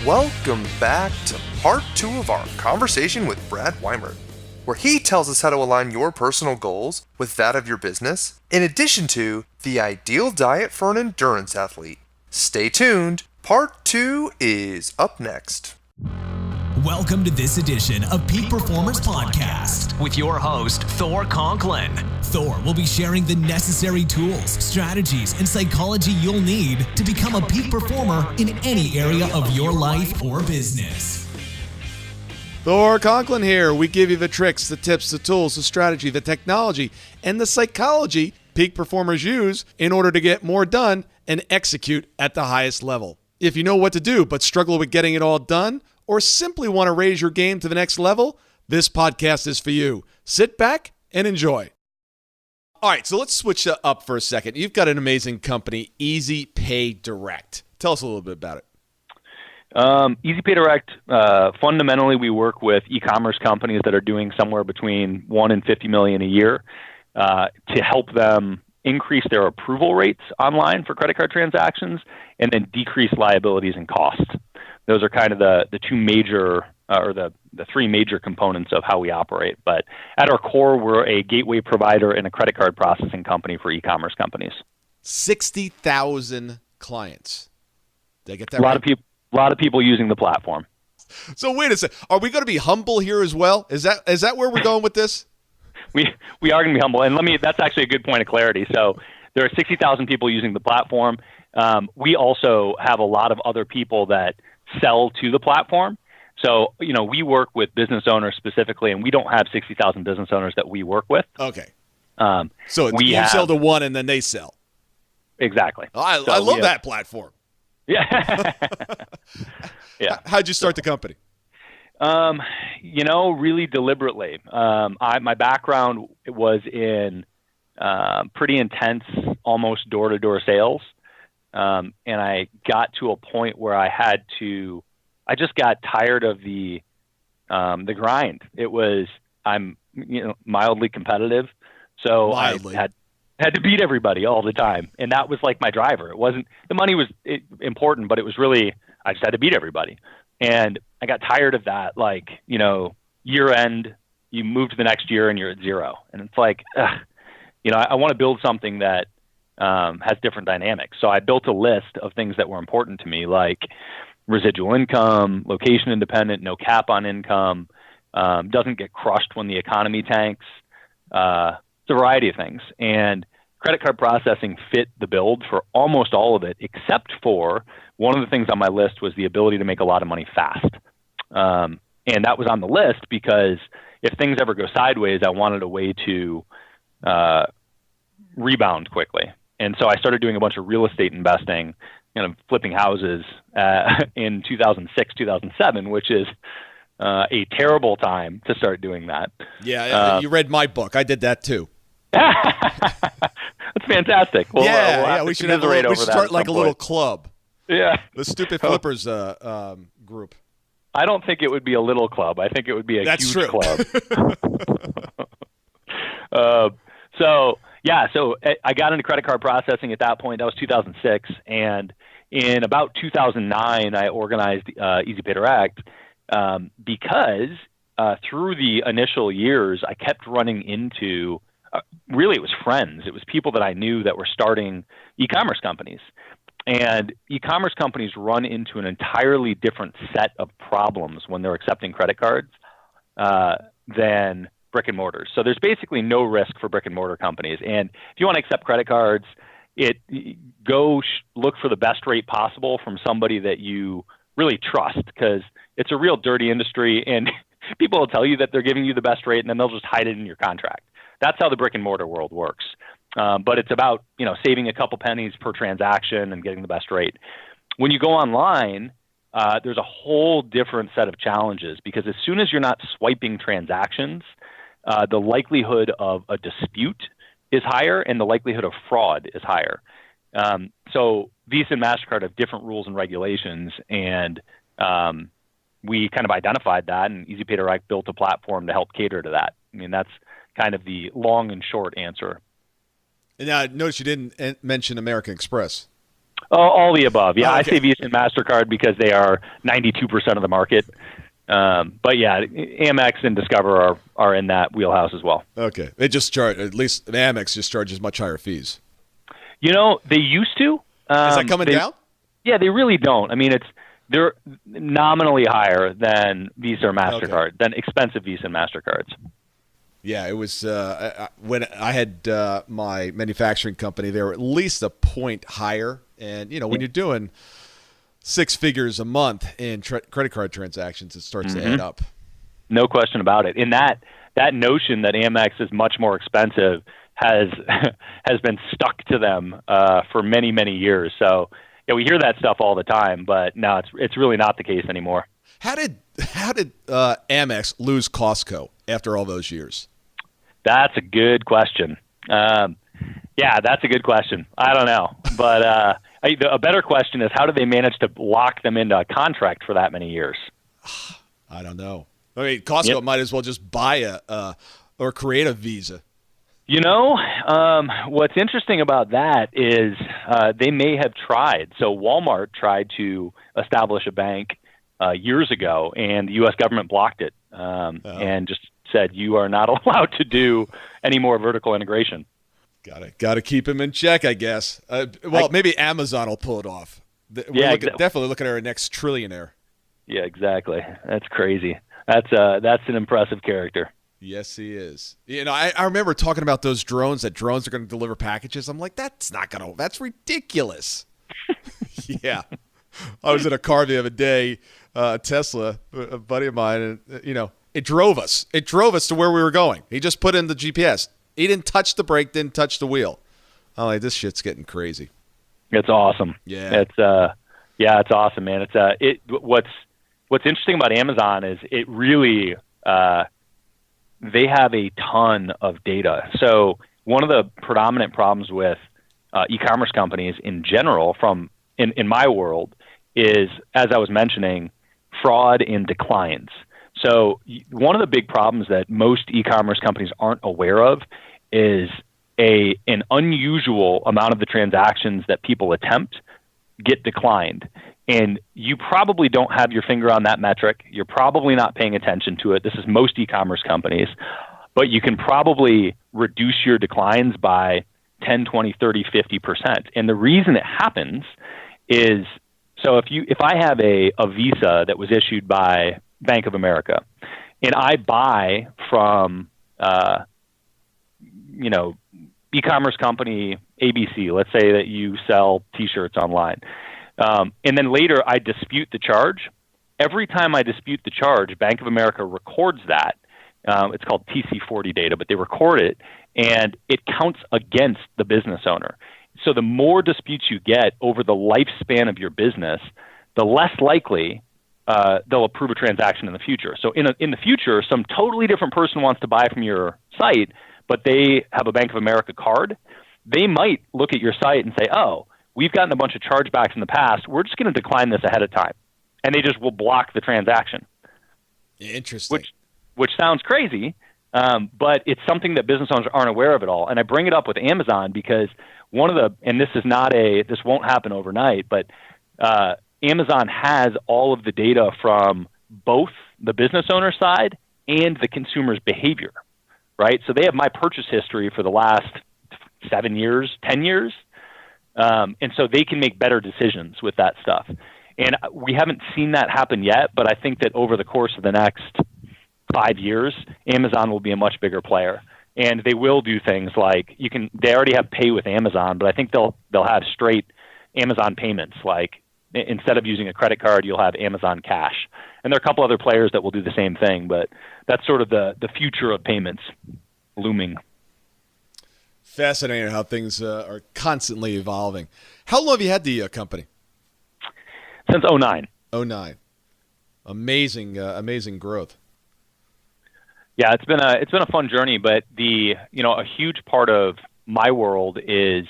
Welcome back to part 2 of our conversation with Brad Weimert, where he tells us how to align your personal goals with that of your business, in addition to the ideal diet for an endurance athlete. Stay tuned, part 2 is up next. Welcome to this edition of Peak Performance Podcast with your host, Thor Conklin. Thor will be sharing the necessary tools, strategies, and psychology you'll need to become a peak performer in any area of your life or business. Thor Conklin here. We give you the tricks, the tips, the tools, the strategy, the technology, and the psychology peak performers use in order to get more done and execute at the highest level. If you know what to do but struggle with getting it all done, or simply want to raise your game to the next level, this podcast is for you. Sit back and enjoy. All right, so let's switch up for a second. You've got an amazing company, Easy Pay Direct. Tell us a little bit about it. Easy Pay Direct, fundamentally, we work with e-commerce companies that are doing somewhere between 1 and 50 million a year to help them increase their approval rates online for credit card transactions and then decrease liabilities and costs. Those are kind of the two major, or the three major components of how we operate. But at our core, we're a gateway provider and a credit card processing company for e-commerce companies. 60,000 clients. Did I get that right? A lot of people using the platform. So wait a second. Are we going to be humble here as well? Is that where we're going with this? We are going to be humble. And that's actually a good point of clarity. So there are 60,000 people using the platform. We also have a lot of other people that sell to the platform. So, we work with business owners specifically, and we don't have 60,000 business owners that we work with. Okay. So you sell to one and then they sell. Exactly. I love that platform. Yeah. Yeah. How'd you start the company? Really deliberately. My background was in pretty intense, almost door-to-door sales. And I got to a point where I just got tired of the grind. I'm mildly competitive. So mildly. I had to beat everybody all the time. And that was like my driver. The money was important, but it was really, I just had to beat everybody. And I got tired of that. Year end, you move to the next year and you're at zero. And it's like, I want to build something that has different dynamics. So I built a list of things that were important to me, like residual income, location independent, no cap on income, doesn't get crushed when the economy tanks. It's a variety of things. And credit card processing fit the build for almost all of it, except for one of the things on my list was the ability to make a lot of money fast. And that was on the list because if things ever go sideways, I wanted a way to rebound quickly. And so I started doing a bunch of real estate investing, flipping houses in 2006, 2007, which is a terrible time to start doing that. Yeah, you read my book. I did that too. That's fantastic. We'll we should start like a little club. Yeah. The Stupid Flippers group. I don't think it would be a little club. I think it would be a huge club. So I got into credit card processing at that point. That was 2006. And in about 2009, I organized Easy Pay Direct because through the initial years, I kept running into, really it was friends. It was people that I knew that were starting e-commerce companies. And e-commerce companies run into an entirely different set of problems when they're accepting credit cards than brick and mortars. So there's basically no risk for brick and mortar companies. And if you want to accept credit cards, look for the best rate possible from somebody that you really trust, because it's a real dirty industry and people will tell you that they're giving you the best rate and then they'll just hide it in your contract. That's how the brick and mortar world works. But it's about, saving a couple pennies per transaction and getting the best rate. When you go online, there's a whole different set of challenges, because as soon as you're not swiping transactions, the likelihood of a dispute is higher and the likelihood of fraud is higher. So Visa and MasterCard have different rules and regulations, and we kind of identified that, and Easy Pay Direct built a platform to help cater to that. I mean, that's kind of the long and short answer. And now, notice you didn't mention American Express. All the above. Yeah, Okay. I say Visa and MasterCard because they are 92% of the market. But yeah, Amex and Discover are in that wheelhouse as well. Okay. They just charge, at least Amex just charges much higher fees. They used to. Is that coming down? Yeah, they really don't. I mean, they're nominally higher than Visa or MasterCard, than expensive Visa and MasterCards. Yeah, it was when I had my manufacturing company, they were at least a point higher. And, when you're doing six figures a month in credit card transactions, it starts to add up. No question about it. And that notion that Amex is much more expensive has been stuck to them for many, many years. So yeah, we hear that stuff all the time, but no, it's really not the case anymore. How did Amex lose Costco after all those years? That's a good question. Yeah, that's a good question. I don't know, but a better question is how did they manage to lock them into a contract for that many years? I don't know. I mean, Costco might as well just buy or create a Visa. What's interesting about that is they may have tried. So Walmart tried to establish a bank years ago, and the U.S. government blocked it and just said, you are not allowed to do any more vertical integration. Got to keep him in check, I guess. Maybe Amazon will pull it off. Definitely looking at our next trillionaire. Yeah, exactly. That's crazy. That's an impressive character. Yes, he is. I remember talking about those drones are going to deliver packages. I'm like, that's ridiculous. Yeah. I was in a car the other day, Tesla, a buddy of mine, and, it drove us. It drove us to where we were going. He just put in the GPS. He didn't touch the brake, didn't touch the wheel. I'm like, this shit's getting crazy. It's awesome. Yeah. It's awesome, man. What's interesting about Amazon is it really, they have a ton of data. So one of the predominant problems with e-commerce companies in general in my world is, as I was mentioning, fraud and declines. So one of the big problems that most e-commerce companies aren't aware of is an unusual amount of the transactions that people attempt get declined. And you probably don't have your finger on that metric. You're probably not paying attention to it. This is most e-commerce companies. But you can probably reduce your declines by 10, 20, 30, 50%. And the reason it happens is, so if I have a Visa that was issued by Bank of America, and I buy from, e-commerce company ABC, let's say that you sell T-shirts online, and then later I dispute the charge. Every time I dispute the charge, Bank of America records that. It's called TC40 data, but they record it, and it counts against the business owner. So the more disputes you get over the lifespan of your business, the less likely they'll approve a transaction in the future. So in the future, some totally different person wants to buy from your site, but they have a Bank of America card. They might look at your site and say, oh, we've gotten a bunch of chargebacks in the past. We're just going to decline this ahead of time. And they just will block the transaction. Interesting. Which sounds crazy, but it's something that business owners aren't aware of at all. And I bring it up with Amazon because this won't happen overnight, but Amazon has all of the data from both the business owner side and the consumer's behavior, right? So they have my purchase history for the last 7 years, 10 years. And so they can make better decisions with that stuff. And we haven't seen that happen yet, but I think that over the course of the next 5 years, Amazon will be a much bigger player. And they will do things like they already have pay with Amazon, but I think they'll have straight Amazon payments. Like instead of using a credit card, you'll have Amazon Cash. And there are a couple other players that will do the same thing, but that's sort of the future of payments looming. Fascinating how things are constantly evolving. How long have you had the company? Since 2009. 2009. Amazing growth. Yeah, it's been a fun journey, but a huge part of my world is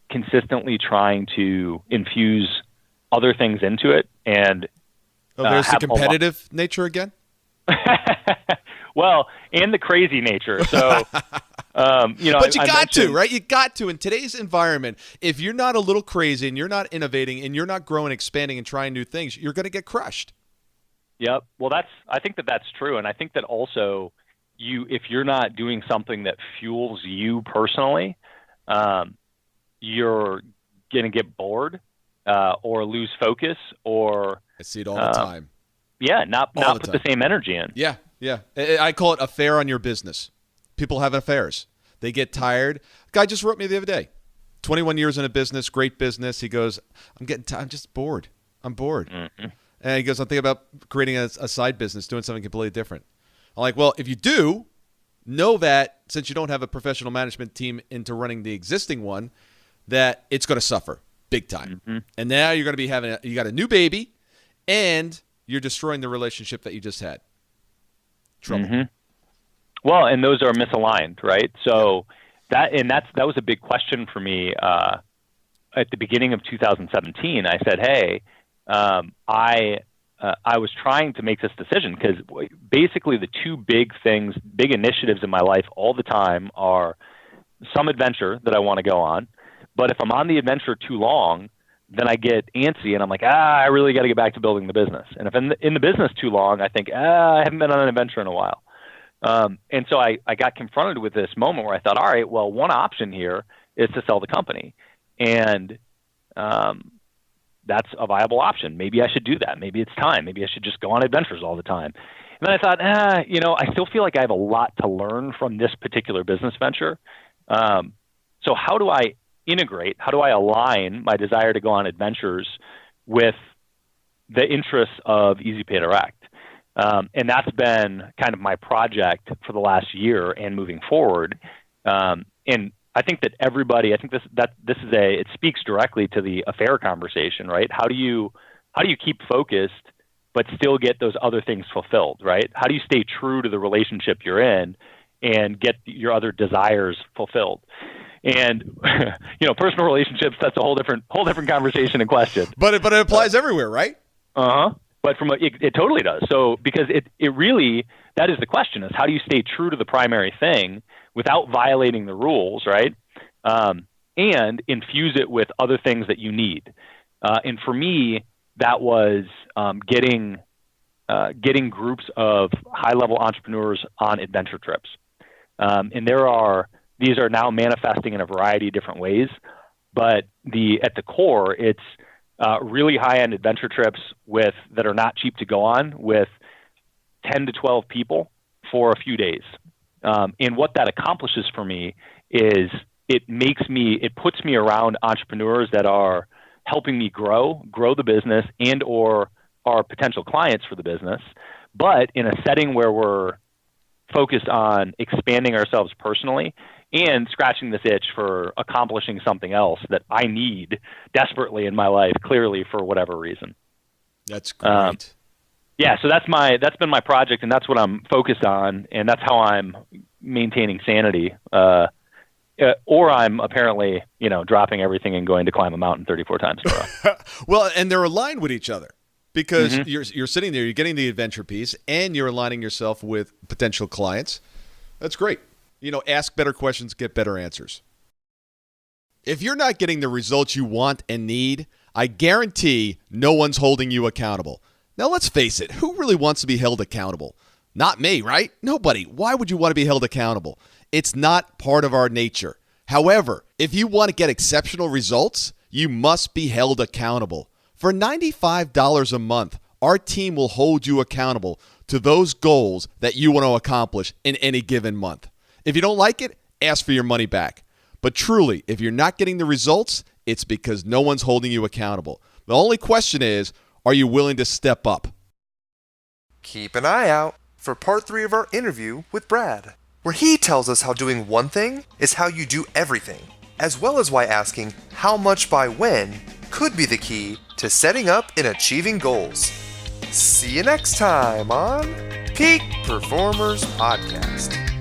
consistently trying to infuse other things into it, and there's the competitive nature again. Well, and the crazy nature. So But you got to, right? You got to. In today's environment, if you're not a little crazy and you're not innovating and you're not growing, expanding, and trying new things, you're going to get crushed. Yep. Well, I think that's true. And I think that also if you're not doing something that fuels you personally, you're going to get bored or lose focus or I see it all the time. Yeah. Not put the same energy in. Yeah. Yeah. I call it affair on your business. People have affairs. They get tired. A guy just wrote me the other day. 21 years in a business, great business. He goes, I'm getting tired. I'm just bored. I'm bored. Mm-hmm. And he goes, I'm thinking about creating a side business, doing something completely different. I'm like, well, if you do, know that since you don't have a professional management team into running the existing one, that it's going to suffer big time. Mm-hmm. And now you're going to be you got a new baby, and you're destroying the relationship that you just had. Trouble. Mm-hmm. Well, and those are misaligned, right? So that was a big question for me at the beginning of 2017. I said, hey, I was trying to make this decision because basically the two big initiatives in my life all the time are some adventure that I want to go on. But if I'm on the adventure too long, then I get antsy and I'm like, I really got to get back to building the business. And if I'm in the business too long, I think, I haven't been on an adventure in a while. And so I got confronted with this moment where I thought, all right, well, one option here is to sell the company. And that's a viable option. Maybe I should do that. Maybe it's time. Maybe I should just go on adventures all the time. And then I thought, I still feel like I have a lot to learn from this particular business venture. So how do I integrate? How do I align my desire to go on adventures with the interests of Easy Pay Direct? And that's been kind of my project for the last year and moving forward. And I think that it speaks directly to the affair conversation, right? How do you keep focused but still get those other things fulfilled, right? How do you stay true to the relationship you're in and get your other desires fulfilled? And personal relationships, that's a whole different conversation and question. But it applies everywhere, right? But it totally does. So because it really, that is the question, is how do you stay true to the primary thing without violating the rules, right? And infuse it with other things that you need. And for me, that was getting groups of high-level entrepreneurs on adventure trips. And these are now manifesting in a variety of different ways. But at the core, it's really high-end adventure trips that are not cheap to go on with 10 to 12 people for a few days. And what that accomplishes for me is it puts me around entrepreneurs that are helping me grow the business and or are potential clients for the business, but in a setting where we're focused on expanding ourselves personally and scratching this itch for accomplishing something else that I need desperately in my life, clearly for whatever reason. That's great. So that's been my project, and that's what I'm focused on, and that's how I'm maintaining sanity. Or I'm apparently, dropping everything and going to climb a mountain 34 times in a row. Well, and they're aligned with each other because you're sitting there, you're getting the adventure piece, and you're aligning yourself with potential clients. That's great. Ask better questions, get better answers. If you're not getting the results you want and need, I guarantee no one's holding you accountable. Now, let's face it, who really wants to be held accountable? Not me, right? Nobody. Why would you want to be held accountable? It's not part of our nature. However, if you want to get exceptional results, you must be held accountable. For $95 a month, our team will hold you accountable to those goals that you want to accomplish in any given month. If you don't like it, ask for your money back. But truly, if you're not getting the results, it's because no one's holding you accountable. The only question is, are you willing to step up? Keep an eye out for part 3 of our interview with Brad, where he tells us how doing one thing is how you do everything, as well as why asking how much by when could be the key to setting up and achieving goals. See you next time on Peak Performers Podcast.